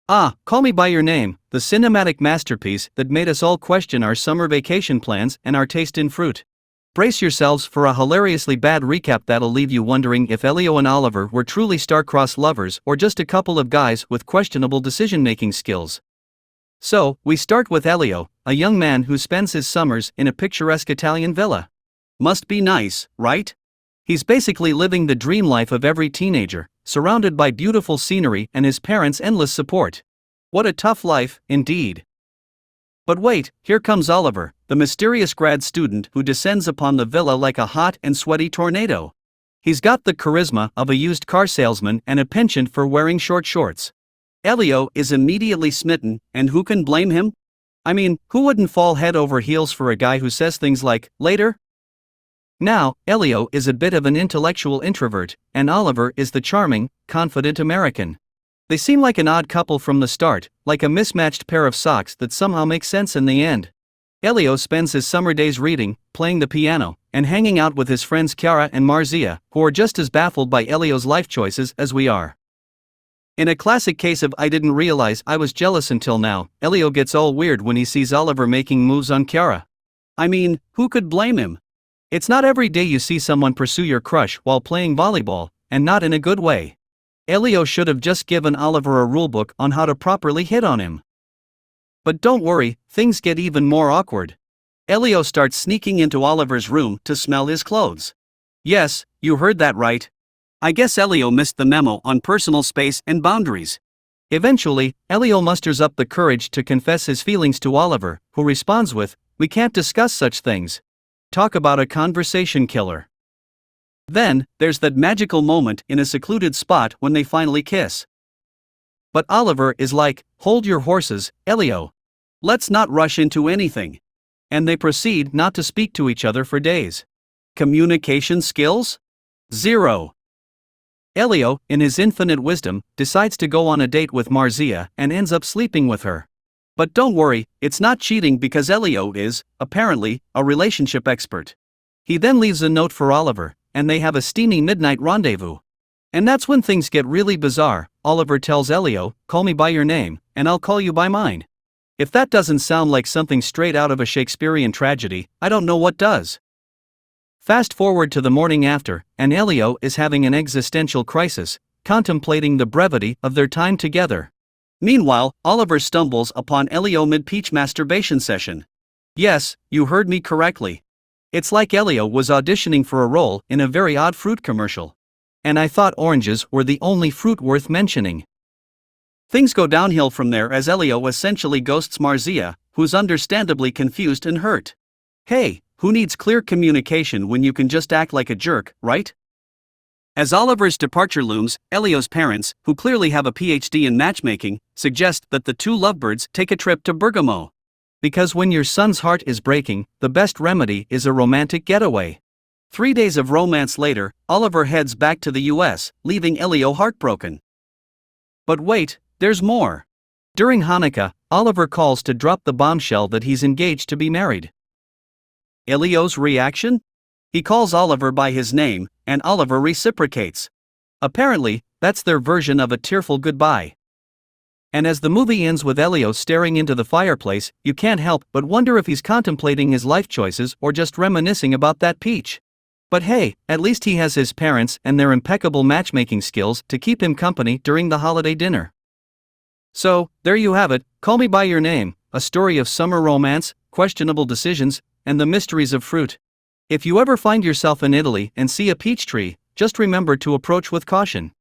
Ah, Call Me By Your Name, the cinematic masterpiece that made us all question our summer vacation plans and our taste in fruit. Brace yourselves for a hilariously bad recap that'll leave you wondering if Elio and Oliver were truly star-crossed lovers or just a couple of guys with questionable decision-making skills. So, we start with Elio, a young man who spends his summers in a picturesque Italian villa. Must be nice, right? He's basically living the dream life of every teenager, surrounded by beautiful scenery and his parents' endless support. What a tough life, indeed. But wait, here comes Oliver, the mysterious grad student who descends upon the villa like a hot and sweaty tornado. He's got the charisma of a used car salesman and a penchant for wearing short shorts. Elio is immediately smitten, and who can blame him? I mean, who wouldn't fall head over heels for a guy who says things like, later? Now, Elio is a bit of an intellectual introvert, and Oliver is the charming, confident American. They seem like an odd couple from the start, like a mismatched pair of socks that somehow make sense in the end. Elio spends his summer days reading, playing the piano, and hanging out with his friends Chiara and Marzia, who are just as baffled by Elio's life choices as we are. In a classic case of I didn't realize I was jealous until now, Elio gets all weird when he sees Oliver making moves on Chiara. I mean, who could blame him? It's not every day you see someone pursue your crush while playing volleyball, and not in a good way. Elio should have just given Oliver a rulebook on how to properly hit on him. But don't worry, things get even more awkward. Elio starts sneaking into Oliver's room to smell his clothes. Yes, you heard that right. I guess Elio missed the memo on personal space and boundaries. Eventually, Elio musters up the courage to confess his feelings to Oliver, who responds with, "We can't discuss such things." Talk about a conversation killer. Then, there's that magical moment in a secluded spot when they finally kiss. But Oliver is like, "Hold your horses, Elio. Let's not rush into anything." And they proceed not to speak to each other for days. Communication skills? Zero. Elio, in his infinite wisdom, decides to go on a date with Marzia and ends up sleeping with her. But don't worry, it's not cheating because Elio is, apparently, a relationship expert. He then leaves a note for Oliver, and they have a steamy midnight rendezvous. And that's when things get really bizarre. Oliver tells Elio, "Call me by your name, and I'll call you by mine." If that doesn't sound like something straight out of a Shakespearean tragedy, I don't know what does. Fast forward to the morning after, and Elio is having an existential crisis, contemplating the brevity of their time together. Meanwhile, Oliver stumbles upon Elio mid-peach masturbation session. Yes, you heard me correctly. It's like Elio was auditioning for a role in a very odd fruit commercial. And I thought oranges were the only fruit worth mentioning. Things go downhill from there as Elio essentially ghosts Marzia, who's understandably confused and hurt. Hey, who needs clear communication when you can just act like a jerk, right? As Oliver's departure looms, Elio's parents, who clearly have a PhD in matchmaking, suggest that the two lovebirds take a trip to Bergamo. Because when your son's heart is breaking, the best remedy is a romantic getaway. 3 days of romance later, Oliver heads back to the US, leaving Elio heartbroken. But wait, there's more. During Hanukkah, Oliver calls to drop the bombshell that he's engaged to be married. Elio's reaction? He calls Oliver by his name, and Oliver reciprocates. Apparently, that's their version of a tearful goodbye. And as the movie ends with Elio staring into the fireplace, you can't help but wonder if he's contemplating his life choices or just reminiscing about that peach. But hey, at least he has his parents and their impeccable matchmaking skills to keep him company during the holiday dinner. So, there you have it, Call Me By Your Name, a story of summer romance, questionable decisions, and the mysteries of fruit. If you ever find yourself in Italy and see a peach tree, just remember to approach with caution.